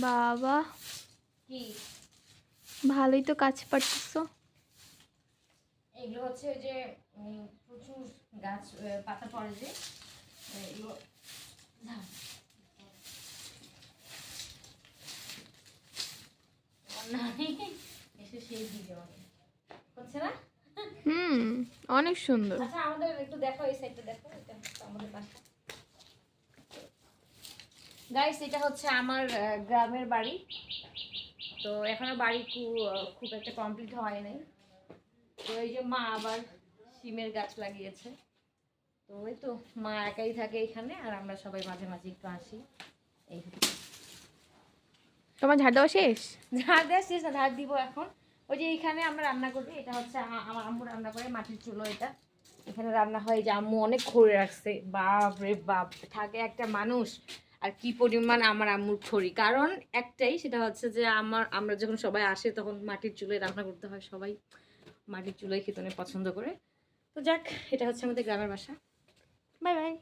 বাবা কি ভালোই তো কাজ পারতেছো। এগুলো হচ্ছে ওই যে প্রচুর গাছ পাতা পড়ে যে এগুলো এসে সেই দিকে হচ্ছে না। অনেক সুন্দর। আচ্ছা আমাদের একটু দেখো, এই সাইডটা দেখো, এটা হচ্ছে আমাদের বাসা। গাইস এটা হচ্ছে আমার গ্রামের বাড়ি। তো এখনো বাড়ি খুব একটা কমপ্লিট হয় নাই। তো এই যে মা আবার সিমের গাছ লাগিয়েছে। তো ওই তো মা একাই থাকে এখানে, আর আমরা সবাই মাঝে মাঝে একটু আসি। এই তোমার ঝাড় দেওয়া শেষ? ঝাড় দেওয়া শেষ না, ঝাড় দিব এখন। ওই যে এইখানে আমরা রান্না করি, এটা হচ্ছে আমার আম্মু রান্না করে, মাটির চুলো এটা। এখানে রান্না হয়, যে আম্মু অনেক খড়ি রাখছে, বাপ রে বাপ, থাকে একটা মানুষ আর কি পরিমাণ আমার আম্মুর খড়ি। কারণ একটাই, সেটা হচ্ছে যে আমরা যখন সবাই আসে তখন মাটির চুলোয় রান্না করতে হয়, সবাই মাটির চুলোয় খেতে অনেক পছন্দ করে। তো যাক, এটা হচ্ছে আমাদের গ্রামের বাসা। Bye bye.